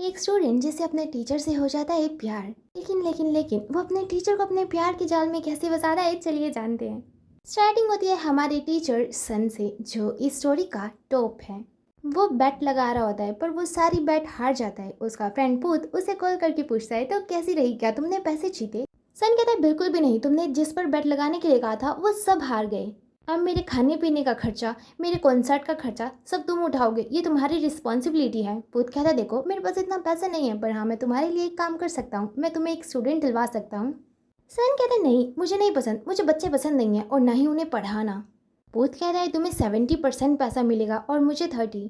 एक स्टूडेंट जिसे अपने टीचर से हो जाता है प्यार, लेकिन वो अपने टीचर को अपने प्यार के जाल में कैसे फंसाता है, चलिए जानते हैं। स्टार्टिंग होती है हमारे टीचर सन से, जो इस स्टोरी का टॉप है। वो बेट लगा रहा होता है पर वो सारी बेट हार जाता है। उसका फ्रेंड पूत उसे कॉल करके पूछता है, तो कैसी रही, क्या तुमने पैसे जीते? सन कहता है बिल्कुल भी नहीं, तुमने जिस पर बेट लगाने के लिए कहा था वो सब हार गए। अब मेरे खाने पीने का खर्चा, मेरे कॉन्सर्ट का खर्चा सब तुम उठाओगे, ये तुम्हारी रिस्पॉन्सिबिलिटी है। पूत कहता है देखो मेरे पास इतना पैसा नहीं है, पर हाँ मैं तुम्हारे लिए एक काम कर सकता हूँ, मैं तुम्हें एक स्टूडेंट दिलवा सकता हूँ। सन कहते हैं नहीं मुझे नहीं पसंद, मुझे बच्चे पसंद नहीं है और ना ही उन्हें पढ़ाना। पूत कहता है तुम्हें 70% पैसा मिलेगा और मुझे 30।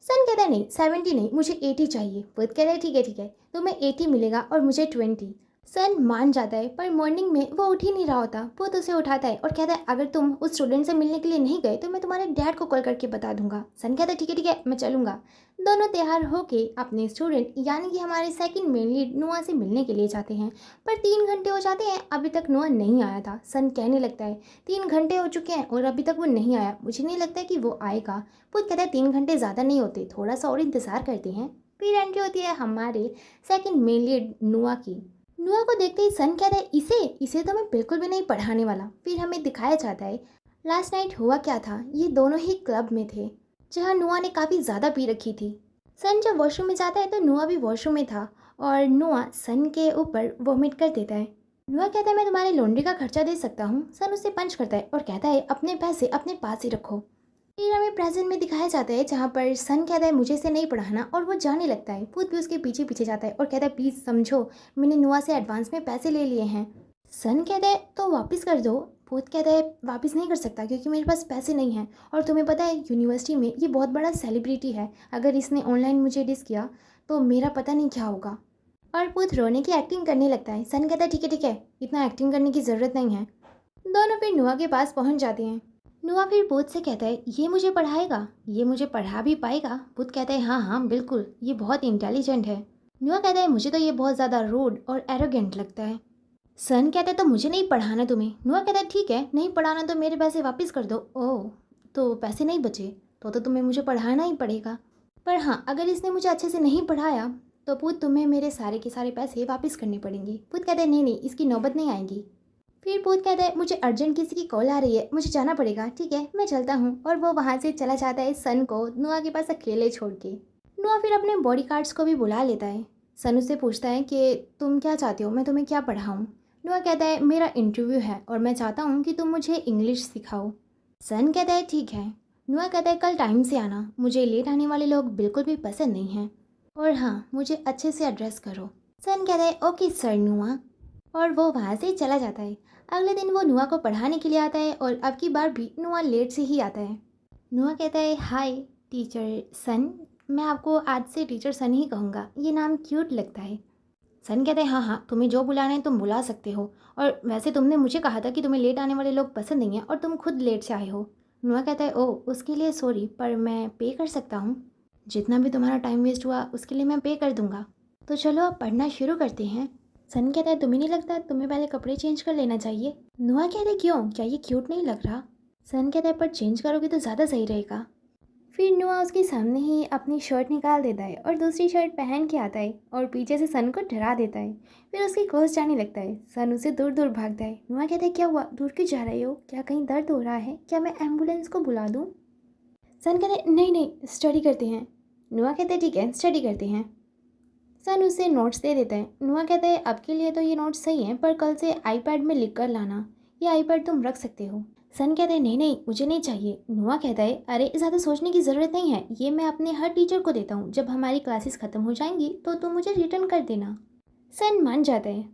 सन कहता है नहीं 70 नहीं, मुझे 80 चाहिए। पूत कहता है ठीक है तुम्हें 80 मिलेगा और मुझे 20। सन मान जाता है पर मॉर्निंग में वो उठ ही नहीं रहा होता। पूत उसे उठाता है और कहता है अगर तुम उस स्टूडेंट से मिलने के लिए नहीं गए तो मैं तुम्हारे डैड को कॉल करके बता दूंगा। सन कहता है ठीक है मैं चलूंगा। दोनों तैयार होके अपने स्टूडेंट यानी कि हमारे सेकंड मेन लीड नुआ से मिलने के लिए जाते हैं। पर 3 घंटे हो जाते हैं, अभी तक नुआ नहीं आया था। सन कहने लगता है 3 घंटे हो चुके हैं और अभी तक वो नहीं आया, मुझे नहीं लगता कि वो आएगा। पूत कहता है 3 घंटे ज़्यादा नहीं होते, थोड़ा सा और इंतज़ार करते हैं। फिर एंट्री होती है हमारे सेकंड मेन लीड नुआ की। नुआ को देखते ही सन कहता है इसे इसे तो मैं बिल्कुल भी नहीं पढ़ाने वाला। फिर हमें दिखाया जाता है लास्ट नाइट हुआ क्या था। ये दोनों ही क्लब में थे जहाँ नुआ ने काफ़ी ज़्यादा पी रखी थी। सन जब वॉशरूम में जाता है तो नुआ भी वॉशरूम में था और नुआ सन के ऊपर वॉमिट कर देता है। नुआ कहता है मैं तुम्हारी लॉन्ड्री का खर्चा दे सकता हूँ। सन उसे पंच करता है और कहता है अपने पैसे अपने पास ही रखो। फिर हमें प्रेजेंट में दिखाया जाता है जहाँ पर सन कहता है मुझे इसे नहीं पढ़ाना और वो जाने लगता है। पूत भी उसके पीछे पीछे जाता है और कहता है प्लीज़ समझो, मैंने नुआ से एडवांस में पैसे ले लिए हैं। सन कहता है तो वापस कर दो। पूत कहता है वापस नहीं कर सकता क्योंकि मेरे पास पैसे नहीं हैं और तुम्हें पता है यूनिवर्सिटी में ये बहुत बड़ा सेलिब्रिटी है, अगर इसने ऑनलाइन मुझे डिस किया तो मेरा पता नहीं क्या होगा। और पूत रोने की एक्टिंग करने लगता है। सन कहता है ठीक है इतना एक्टिंग करने की ज़रूरत नहीं है। दोनों फिर नुआ के पास पहुंच जाते हैं। नुआ फिर पूत से कहता है ये मुझे पढ़ाएगा, ये मुझे पढ़ा भी पाएगा? पूत कहता है हाँ बिल्कुल, ये बहुत इंटेलिजेंट है। नुआ कहता है मुझे तो ये बहुत ज़्यादा रूड और एरोगेंट लगता है। सन कहता है तो मुझे नहीं पढ़ाना तुम्हें। नुआ कहता है ठीक है नहीं पढ़ाना तो मेरे पैसे वापस कर दो। ओह तो पैसे नहीं बचे तो तुम्हें मुझे पढ़ाना ही पड़ेगा। पर हाँ अगर इसने मुझे अच्छे से नहीं पढ़ाया तो पूत तुम्हें मेरे सारे के सारे पैसे वापस करने पड़ेंगे। पूत कहता है नहीं इसकी नौबत नहीं आएगी। फिर पूत कहता है मुझे अर्जेंट किसी की कॉल आ रही है, मुझे जाना पड़ेगा, ठीक है मैं चलता हूँ। और वो वहाँ से चला जाता है सन को नुआ के पास अकेले छोड़ के। नुआ फिर अपने बॉडी गार्ड्स को भी बुला लेता है। सन उससे पूछता है कि तुम क्या चाहते हो, मैं तुम्हें क्या पढ़ाऊँ? नुआ कहता है मेरा इंटरव्यू है और मैं चाहता हूँ कि तुम मुझे इंग्लिश सिखाओ। सन कहता है ठीक है। नुआ कहता है कल टाइम से आना, मुझे लेट आने वाले लोग बिल्कुल भी पसंद नहीं हैं, और हाँ मुझे अच्छे से एड्रेस करो। सन कहता है ओके सर नुआ, और वो वहाँ से चला जाता है। अगले दिन वो नुआ को पढ़ाने के लिए आता है और अब की बार भी नुआ लेट से ही आता है। नुआ कहता है हाय टीचर सन, मैं आपको आज से टीचर सन ही कहूँगा, ये नाम क्यूट लगता है। सन कहता है हाँ तुम्हें जो बुलाना है तुम बुला सकते हो, और वैसे तुमने मुझे कहा था कि तुम्हें लेट आने वाले लोग पसंद नहीं हैं और तुम खुद लेट से आए हो। नुआ कहता है ओह उसके लिए सॉरी, पर मैं पे कर सकता हूँ, जितना भी तुम्हारा टाइम वेस्ट हुआ उसके लिए मैं पे कर दूँगा। तो चलो अब पढ़ना शुरू करते हैं। सन कहता है तुम्हें नहीं लगता तुम्हें पहले कपड़े चेंज कर लेना चाहिए? नुआ कहता है क्यों, क्या ये क्यूट नहीं लग रहा? सन कहता है पर चेंज करोगे तो ज़्यादा सही रहेगा। फिर नुआ उसके सामने ही अपनी शर्ट निकाल देता है और दूसरी शर्ट पहन के आता है और पीछे से सन को डरा देता है। फिर उसकी क्लोज जाने लगता है। सन उसे दूर दूर भागता है। नुआ कहता है क्या हुआ, दूर क्यों जा रहे हो, क्या कहीं दर्द हो रहा है, क्या मैं एम्बुलेंस को बुला दूँ? सन कहता है नहीं स्टडी करते हैं। नुआ कहता है ठीक है स्टडी करते हैं। सन उसे नोट्स दे देता है। नुआ कहता है अब के लिए तो ये नोट्स सही हैं, पर कल से आईपैड में लिख कर लाना, ये आईपैड तुम रख सकते हो। सन कहता है नहीं मुझे नहीं चाहिए। नुआ कहता है अरे ज़्यादा सोचने की ज़रूरत नहीं है, ये मैं अपने हर टीचर को देता हूँ, जब हमारी क्लासेस ख़त्म हो जाएंगी तो तुम मुझे रिटर्न कर देना। सन मान जाता है।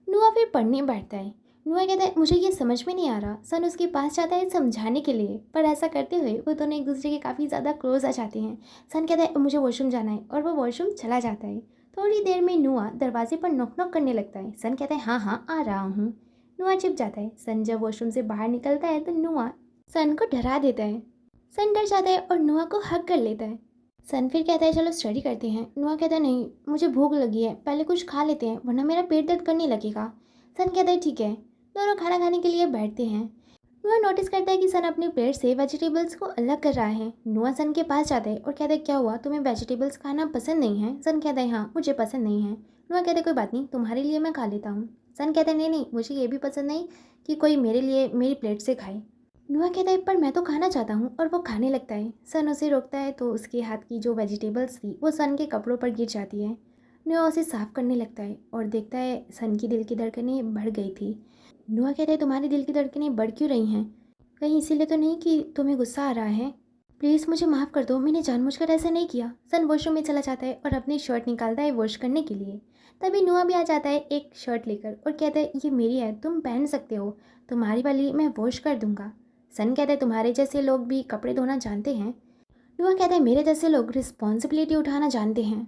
नुआ फिर पढ़ने बैठता है। नुआ कहता है मुझे ये समझ में नहीं आ रहा। सन उसके पास जाता है समझाने के लिए, पर ऐसा करते हुए वो दोनों एक दूसरे के काफ़ी ज़्यादा क्लोज आ जाते हैं। सन कहता है मुझे वॉशरूम जाना है और वो वॉशरूम चला जाता है। थोड़ी देर में नुआ दरवाजे पर नॉक नॉक करने लगता है। सन कहता है हाँ आ रहा हूँ। नुआ छिप जाता है। सन जब वॉशरूम से बाहर निकलता है तो नुआ सन को डरा देता है। सन डर जाता है और नुआ को हग कर लेता है। सन फिर कहता है चलो स्टडी करते हैं। नुआ कहता है नहीं मुझे भूख लगी है, पहले कुछ खा लेते हैं वरना मेरा पेट दर्द करने लगेगा। सन कहता है ठीक है। दोनों खाना खाने के लिए बैठते हैं। नुआ नोटिस करता है कि सन अपने प्लेट से वेजिटेबल्स को अलग कर रहा है। नुआ सन के पास जाता है और कहता है क्या हुआ, तुम्हें वेजिटेबल्स खाना पसंद नहीं है? सन कहता है हाँ मुझे पसंद नहीं है। नुआ कहता है कोई बात नहीं, तुम्हारे लिए मैं खा लेता हूँ। सन कहता है नहीं नहीं, मुझे ये भी पसंद नहीं कि कोई मेरे लिए मेरी प्लेट से खाए। नुआ कहता है पर मैं तो खाना चाहता हूँ, और वो खाने लगता है। सन उसे रोकता है तो उसके हाथ की जो वेजिटेबल्स थी वो सन के कपड़ों पर गिर जाती है। नुआ उसे साफ करने लगता है और देखता है सन की दिल की धड़कनें बढ़ गई थी। नुआ कहता है तुम्हारी दिल की धड़कनें बढ़ क्यों रही हैं? कहीं इसीलिए तो नहीं कि तुम्हें गुस्सा आ रहा है? प्लीज़ मुझे माफ़ कर दो, मैंने जानबूझकर ऐसा नहीं किया। सन वॉशरूम में चला जाता है और अपनी शर्ट निकालता है वॉश करने के लिए। तभी नुआ भी आ जाता है एक शर्ट लेकर और कहता है ये मेरी है, तुम पहन सकते हो, तुम्हारी वाली मैं वॉश कर दूंगा। सन कहता है तुम्हारे जैसे लोग भी कपड़े धोना जानते हैं? नुआ कहता है मेरे जैसे लोग रिस्पॉन्सिबिलिटी उठाना जानते हैं।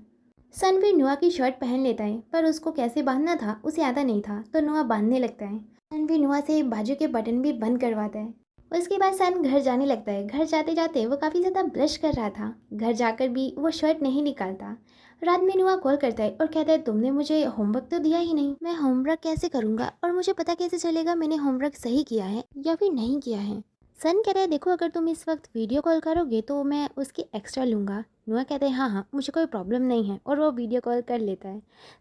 सन फिर नुआ की शर्ट पहन लेता है, पर उसको कैसे बांधना था उसे आता नहीं था, तो नुआ बांधने लगता है। सन फिर नुआ से बाजू के बटन भी बंद करवाता है। उसके बाद सन घर जाने लगता है। घर जाते जाते वो काफ़ी ज़्यादा ब्रश कर रहा था। घर जाकर भी वो शर्ट नहीं निकालता। रात में नुआ कॉल करता है और कहता है तुमने मुझे होमवर्क तो दिया ही नहीं, मैं होमवर्क कैसे करूँगा और मुझे पता कैसे चलेगा मैंने होमवर्क सही किया है या फिर नहीं किया है? सन कह रहा है देखो अगर तुम इस वक्त वीडियो कॉल करोगे तो मैं उसकी एक्स्ट्रा लूँगा। नुआ कहते हैं हाँ हाँ मुझे कोई प्रॉब्लम नहीं है, और वो वीडियो कॉल कर लेता है।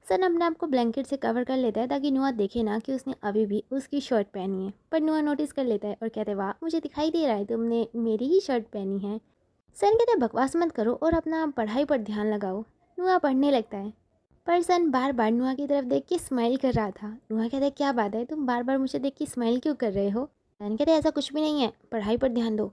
सन अपने आप को ब्लैंकेट से कवर कर लेता है ताकि नुआ देखे ना कि उसने अभी भी उसकी शर्ट पहनी है, पर नुआ नोटिस कर लेता है और कहते हैं वाह मुझे दिखाई दे रहा है तुमने मेरी ही शर्ट पहनी है। सन कहते हैं बकवास मत करो और अपना पढ़ाई पर ध्यान लगाओ। नुआ पढ़ने लगता है, पर सन बार बार नुआ की तरफ देख के स्माइल कर रहा था। नुआ कहता है क्या बात है, तुम बार बार मुझे देख के स्माइल क्यों कर रहे हो? सन कहते हैं ऐसा कुछ भी नहीं है, पढ़ाई पर ध्यान दो।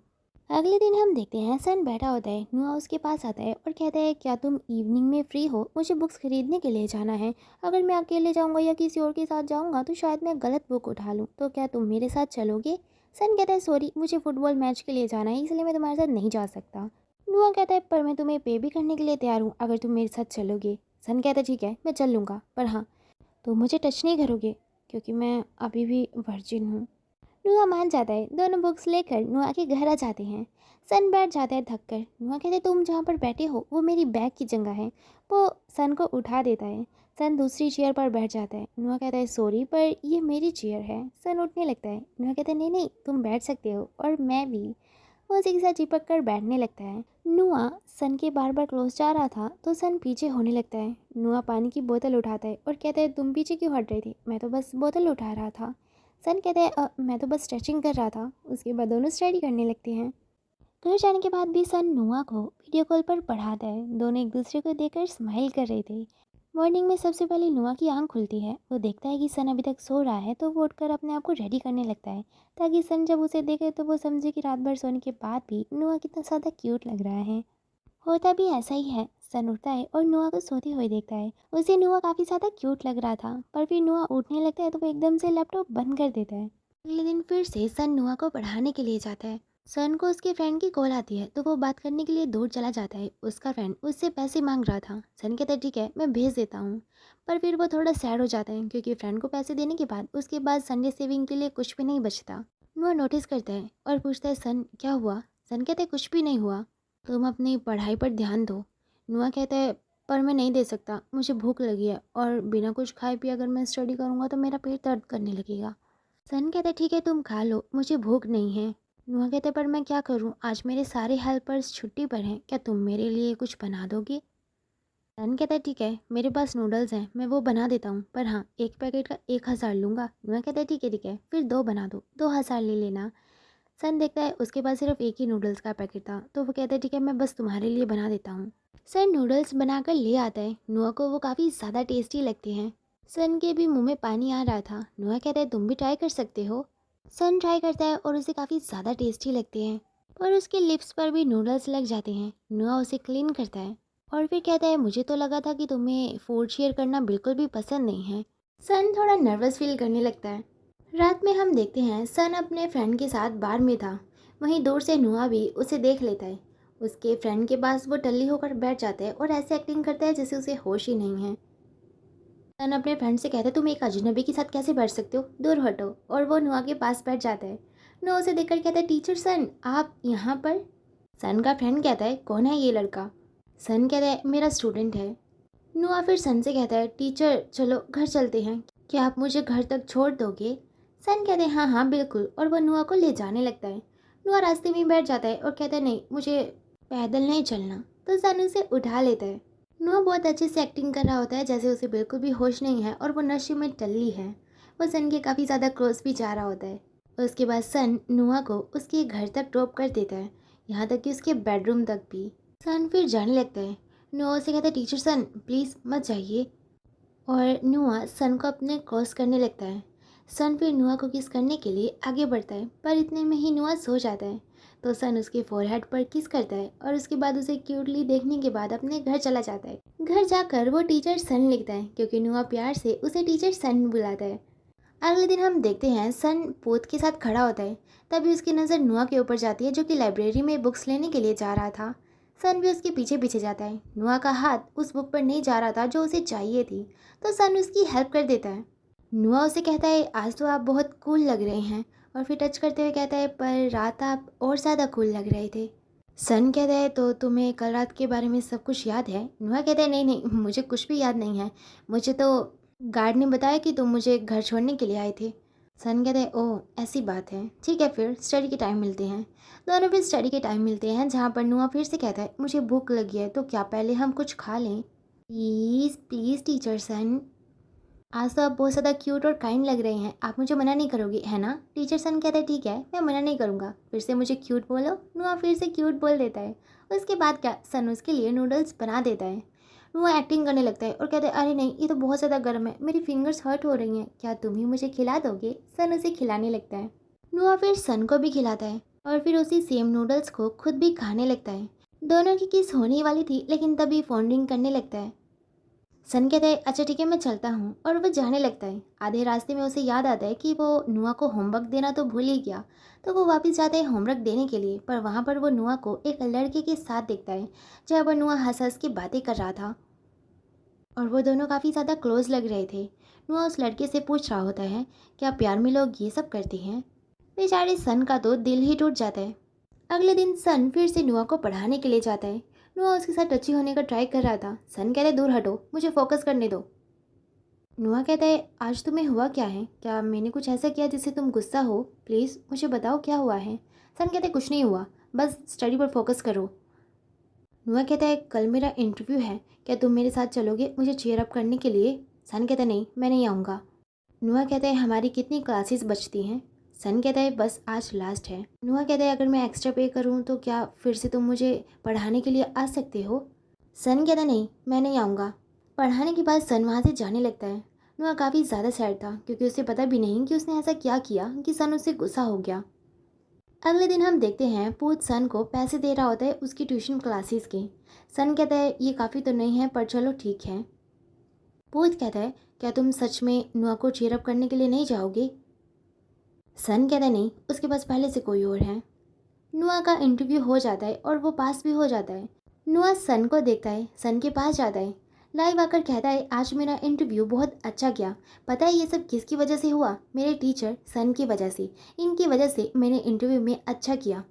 अगले दिन हम देखते हैं सन बैठा होता है। नुआ उसके पास आता है और कहता है क्या तुम इवनिंग में फ्री हो, मुझे बुक्स खरीदने के लिए जाना है। अगर मैं अकेले जाऊंगा या किसी और के साथ जाऊंगा तो शायद मैं गलत बुक उठा लूँ, तो क्या तुम मेरे साथ चलोगे? सन कहता है सॉरी मुझे फुटबॉल मैच के लिए जाना है, इसलिए मैं तुम्हारे साथ नहीं जा सकता। नुआ कहता है पर मैं तुम्हें पे भी करने के लिए तैयार हूँ अगर तुम मेरे साथ चलोगे। सन कहता है ठीक है मैं चल लूँगा, पर हाँ तुम मुझे टच नहीं करोगे क्योंकि मैं अभी भी वर्जिन हूँ। नुआ मान जाता है। दोनों बुक्स लेकर नुआ के घर आ जाते हैं। सन बैठ जाता है थक कर। नुआ कहते तुम जहाँ पर बैठे हो वो मेरी बैग की जगह है। वो सन को उठा देता है। सन दूसरी चेयर पर बैठ जाता है। नुआ कहता है सॉरी पर ये मेरी चेयर है। सन उठने लगता है। नुआ कहता है नहीं नहीं तुम बैठ सकते हो, और मैं भी। वो उसी के साथ चिपक कर बैठने लगता है। नुआ सन के बार बार क्लोज जा रहा था तो सन पीछे होने लगता है। नुआ पानी की बोतल उठाता है और कहता है तुम पीछे क्यों हट रही थी, मैं तो बस बोतल उठा रहा था। सन कहते हैं मैं तो बस स्ट्रेचिंग कर रहा था। उसके बाद दोनों स्टडी करने लगते हैं। घर जाने के बाद भी सन नुआ को वीडियो कॉल पर पढ़ाता है। दोनों एक दूसरे को देखकर स्माइल कर रहे थे। मॉर्निंग में सबसे पहले नुआ की आंख खुलती है। वो देखता है कि सन अभी तक सो रहा है तो वो उठकर अपने आप को रेडी करने लगता है, ताकि सन जब उसे देखे तो वो समझे कि रात भर सोने के बाद भी नुआ कितना ज़्यादा क्यूट लग रहा है। होता भी ऐसा ही है। सन उठता है और नुआ को सोती हुई देखता है। उसे नुआ काफ़ी ज़्यादा क्यूट लग रहा था, पर फिर नुआ उठने लगता है तो वो एकदम से लैपटॉप बंद कर देता है। अगले दिन फिर से सन नुआ को पढ़ाने के लिए जाता है। सन को उसके फ्रेंड की कॉल आती है तो वो बात करने के लिए दूर चला जाता है। उसका फ्रेंड उससे पैसे मांग रहा था। सन कहता है ठीक है मैं भेज देता हूँ, पर फिर वो थोड़ा सैड हो जाता है क्योंकि फ्रेंड को पैसे देने के बाद उसके बाद संडे सेविंग के लिए कुछ भी नहीं बचता। नुआ नोटिस करता है और पूछता है सन क्या हुआ? सन कहता है कुछ भी नहीं हुआ, तुम अपनी पढ़ाई पर ध्यान दो। नुआ कहता है पर मैं नहीं दे सकता, मुझे भूख लगी है और बिना कुछ खाए पिए अगर मैं स्टडी करूँगा तो मेरा पेट दर्द करने लगेगा। सन कहता है ठीक है तुम खा लो, मुझे भूख नहीं है। नुआ कहता है पर मैं क्या करूँ, आज मेरे सारे हेल्पर्स छुट्टी पर हैं, क्या तुम मेरे लिए कुछ बना दोगे? सन कहता है ठीक है मेरे पास नूडल्स हैं, मैं वो बना देता हूँ, पर हाँ एक पैकेट का 1,000 लूँगा। नुआ कहता है ठीक है फिर 2 बना दो, 2,000 ले लेना। सन देखता है उसके पास सिर्फ एक ही नूडल्स का पैकेट था, तो वो कहता है ठीक है मैं बस तुम्हारे लिए बना देता हूँ। सन नूडल्स बनाकर ले आता है। नुआ को वो काफ़ी ज़्यादा टेस्टी लगते हैं। सन के भी मुंह में पानी आ रहा था। नुआ कहता है तुम भी ट्राई कर सकते हो। सन ट्राई करता है और उसे काफ़ी ज़्यादा टेस्टी लगते हैं, पर उसके लिप्स पर भी नूडल्स लग जाते हैं। नुआ उसे क्लीन करता है और फिर कहता है मुझे तो लगा था कि तुम्हें फूड शेयर करना बिल्कुल भी पसंद नहीं है। सन थोड़ा नर्वस फील करने लगता है। रात में हम देखते हैं सन अपने फ्रेंड के साथ बार में था। वहीं दूर से नुआ भी उसे देख लेता है। उसके फ्रेंड के पास वो टल्ली होकर बैठ जाता है और ऐसे एक्टिंग करता है जैसे उसे होश ही नहीं है। सन अपने फ्रेंड से कहता है तुम एक अजनबी के साथ कैसे बैठ सकते हो, दूर हटो, और वो नुआ के पास बैठ जाता है। नुआ उसे देखकर कहता है टीचर सन आप यहाँ पर? सन का फ्रेंड कहता है कौन है ये लड़का? सन कहता है मेरा स्टूडेंट है। नुआ फिर सन से कहता है टीचर चलो घर चलते हैं, क्या आप मुझे घर तक छोड़ दोगे? सन कहते हैं हाँ हाँ बिल्कुल, और वो नुआ को ले जाने लगता है। नुआ रास्ते में ही बैठ जाता है और कहता है नहीं, मुझे पैदल नहीं चलना। तो सन उसे उठा लेता है। नुआ बहुत अच्छे से एक्टिंग कर रहा होता है, जैसे उसे बिल्कुल भी होश नहीं है और वो नशे में टल्ली है। वो सन के काफ़ी ज़्यादा क्लोज भी जा रहा होता है। और उसके बाद सन नुआ को उसके घर तक ड्रॉप कर देता है, यहाँ तक कि उसके बेडरूम तक भी। सन फिर जाने लगता है। नुआ उसे कहता है टीचर सन प्लीज़ मत जाइए। और नुआ सन को अपने क्रॉस करने लगता है। सन फिर नुआ को किस करने के लिए आगे बढ़ता है, पर इतने में ही नुआ सो जाता है। तो सन उसके फोरहेड पर किस करता है और उसके बाद उसे क्यूटली देखने के बाद अपने घर चला जाता है। घर जाकर वो टीचर सन लिखता है, क्योंकि नुआ प्यार से उसे टीचर सन बुलाता है। अगले दिन हम देखते हैं सन पोत के साथ खड़ा होता है। तभी उसकी नज़र नुआ के ऊपर जाती है, जो कि लाइब्रेरी में बुक्स लेने के लिए जा रहा था। सन भी उसके पीछे पीछे जाता है। नुआ का हाथ उस बुक पर नहीं जा रहा था जो उसे चाहिए थी, तो सन उसकी हेल्प कर देता है। नुआ उसे कहता है आज तो आप बहुत कूल लग रहे हैं, और फिर टच करते हुए कहता है पर रात आप और ज़्यादा कूल लग रहे थे। सन कहता है तो तुम्हें कल रात के बारे में सब कुछ याद है? नुआ कहता है नहीं नहीं, मुझे कुछ भी याद नहीं है। मुझे तो गार्ड ने बताया कि तुम मुझे घर छोड़ने के लिए आए थे। सन कहते हैं ओह ऐसी बात है, ठीक है फिर स्टडी के टाइम मिलते हैं। दोनों फिर स्टडी के टाइम मिलते हैं, जहाँ पर नुआ फिर से कहता है मुझे भूख लगी है, तो क्या पहले हम कुछ खा लें? प्लीज़ प्लीज़ टीचर सन, आज तो आप बहुत ज़्यादा क्यूट और काइंड लग रहे हैं, आप मुझे मना नहीं करोगे है ना? टीचर सन कहता है ठीक है, मैं मना नहीं करूँगा, फिर से मुझे क्यूट बोलो। नुआ फिर से क्यूट बोल देता है। उसके बाद क्या सन उसके लिए नूडल्स बना देता है। नुआ एक्टिंग करने लगता है और कहता है अरे नहीं, ये तो बहुत ज़्यादा गर्म है, मेरी फिंगर्स हर्ट हो रही हैं, क्या तुम ही मुझे खिला दोगे? सन उसे खिलाने लगता है। नुआ फिर सन को भी खिलाता है और फिर उसी सेम नूडल्स को खुद भी खाने लगता है। दोनों की किस होने ही वाली थी, लेकिन तभी फ़ोन रिंग करने लगता है। सन कहता है अच्छा ठीक है मैं चलता हूँ, और वह जाने लगता है। आधे रास्ते में उसे याद आता है कि वो नुआ को होमवर्क देना तो भूल ही गया। तो वो वापस जाता है होमवर्क देने के लिए, पर वहाँ पर वो नुआ को एक लड़के के साथ देखता है, जहाँ पर नुआ हंस हंस के बातें कर रहा था और वो दोनों काफ़ी ज़्यादा क्लोज लग रहे थे। नुआ उस लड़के से पूछ रहा होता है क्या प्यार में लोग ये सब करते हैं? बेचारे सन का तो दिल ही टूट जाता है। अगले दिन सन फिर से नुआ को पढ़ाने के लिए जाता है। नुआ उसके साथ टची होने का ट्राई कर रहा था। सन कहता है दूर हटो, मुझे फोकस करने दो। नुआ कहता है आज तुम्हें हुआ क्या है? क्या मैंने कुछ ऐसा किया जिससे तुम गुस्सा हो? प्लीज़ मुझे बताओ क्या हुआ है? सन कहता है कुछ नहीं हुआ, बस स्टडी पर फोकस करो। नुआ कहता है कल मेरा इंटरव्यू है, क्या तुम मेरे साथ चलोगे मुझे चीयर अप करने के लिए? सन कहता है नहीं, मैं नहीं आऊँगा। नुआ कहता है हमारी कितनी क्लासेस बचती हैं? सन कहता है बस आज लास्ट है। नुआ कहता है अगर मैं एक्स्ट्रा पे करूँ तो क्या फिर से तुम मुझे पढ़ाने के लिए आ सकते हो? सन कहता है नहीं, मैं नहीं आऊँगा। पढ़ाने के बाद सन वहाँ से जाने लगता है। नुआ काफ़ी ज़्यादा सैड था, क्योंकि उसे पता भी नहीं कि उसने ऐसा क्या किया कि सन उससे गुस्सा हो गया। अगले दिन हम देखते हैं पूत सन को पैसे दे रहा होता है उसकी ट्यूशन क्लासेस के। सन कहता है ये काफ़ी तो नहीं है, पर चलो ठीक है। पूत कहता है क्या तुम सच में नुआ को चीयर अप करने के लिए नहीं जाओगे? सन कहता है नहीं, उसके पास पहले से कोई और है। नुआ का इंटरव्यू हो जाता है और वो पास भी हो जाता है। नुआ सन को देखता है, सन के पास जाता है, लाइव आकर कहता है आज मेरा इंटरव्यू बहुत अच्छा गया। पता है ये सब किसकी वजह से हुआ? मेरे टीचर सन की वजह से। इनकी वजह से मैंने इंटरव्यू में अच्छा किया।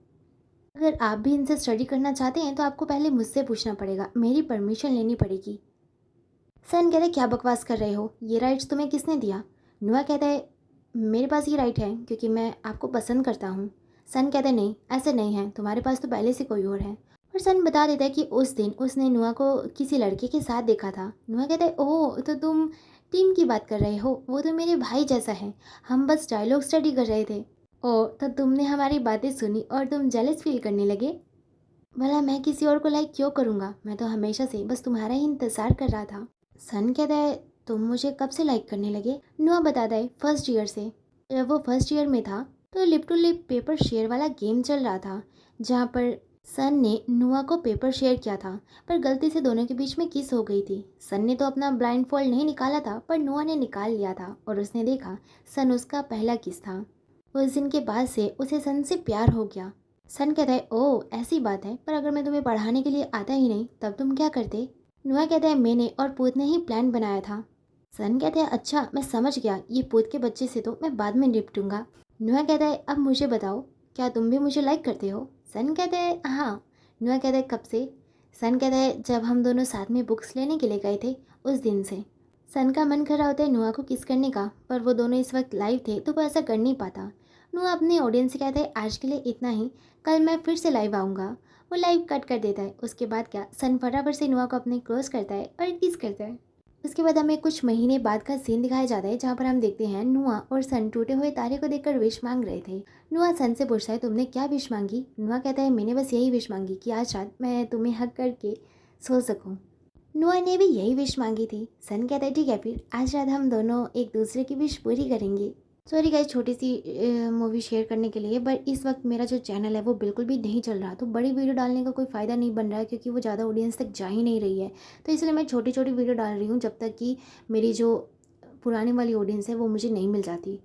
अगर आप भी इनसे स्टडी करना चाहते हैं तो आपको पहले मुझसे पूछना पड़ेगा, मेरी परमिशन लेनी पड़ेगी। सन कहता है क्या बकवास कर रहे हो, ये राइट्स तुम्हें किसने दिया? नुआ कहता है मेरे पास ये राइट है क्योंकि मैं आपको पसंद करता हूँ। सन कहता है नहीं, ऐसा नहीं है, तुम्हारे पास तो पहले से कोई और है। और सन बता देता है कि उस दिन उसने नुआ को किसी लड़के के साथ देखा था। नुआ कहता है ओह तो तुम टीम की बात कर रहे हो, वो तो मेरे भाई जैसा है, हम बस डायलॉग स्टडी कर रहे थे। ओह तो तुमने हमारी बातें सुनी और तुम जेलस फील करने लगे? भला मैं किसी और को लाइक क्यों करूँगा, मैं तो हमेशा से बस तुम्हारा ही इंतज़ार कर रहा था। सन कहता है तुम मुझे कब से लाइक करने लगे? नुआ बताता है फर्स्ट ईयर से। जब वो फर्स्ट ईयर में था तो lip to lip paper share वाला गेम चल रहा था, जहाँ पर सन ने नुआ को पेपर शेयर किया था, पर गलती से दोनों के बीच में किस हो गई थी। सन ने तो अपना ब्लाइंड फोल्ड नहीं निकाला था, पर नुआ ने निकाल लिया था और उसने देखा सन उसका पहला किस था। उस दिन के बाद से उसे सन से प्यार हो गया। सन कहता है ओह ऐसी बात है, पर अगर मैं तुम्हें पढ़ाने के लिए आता ही नहीं तब तुम क्या करते? नुआ कहता है मैंने और पूत ने ही प्लान बनाया था। सन कहता है अच्छा मैं समझ गया, ये पूत के बच्चे से तो मैं बाद में निपटूंगा। नुआ कहता है अब मुझे बताओ, क्या तुम भी मुझे लाइक करते हो? सन कहता है हाँ। नुआ कहता है कब से? सन कहता है जब हम दोनों साथ में बुक्स लेने के लिए गए थे, उस दिन से। सन का मन कर रहा होता है नुआ को किस करने का, पर वो दोनों इस वक्त लाइव थे तो वो ऐसा कर नहीं पाता। नुआ अपने ऑडियंस से कहता है आज के लिए इतना ही, कल मैं फिर से लाइव आऊँगा। वो लाइव कट कर देता है। उसके बाद क्या, सन फटाफट से नुआ को अपने क्लोज करता है और किस करता है। उसके बाद हमें कुछ महीने बाद का सीन दिखाया जाता है जहाँ पर हम देखते हैं नुआ और सन टूटे हुए तारे को देखकर विश मांग रहे थे। नुआ सन से पूछता है तुमने क्या विश मांगी। नुआ कहता है मैंने बस यही विश मांगी कि आज रात मैं तुम्हें हक करके सो सकूं। नुआ ने भी यही विश मांगी थी। सन कहता है ठीक है, फिर आज रात हम दोनों एक दूसरे की विश पूरी करेंगे। सॉरी गाइस छोटी सी मूवी शेयर करने के लिए, बट इस वक्त मेरा जो चैनल है वो बिल्कुल भी नहीं चल रहा, तो बड़ी वीडियो डालने का कोई फ़ायदा नहीं बन रहा है क्योंकि वो ज़्यादा ऑडियंस तक जा ही नहीं रही है। तो इसलिए मैं छोटी छोटी वीडियो डाल रही हूँ जब तक कि मेरी जो पुरानी वाली ऑडियंस है वो मुझे नहीं मिल जाती।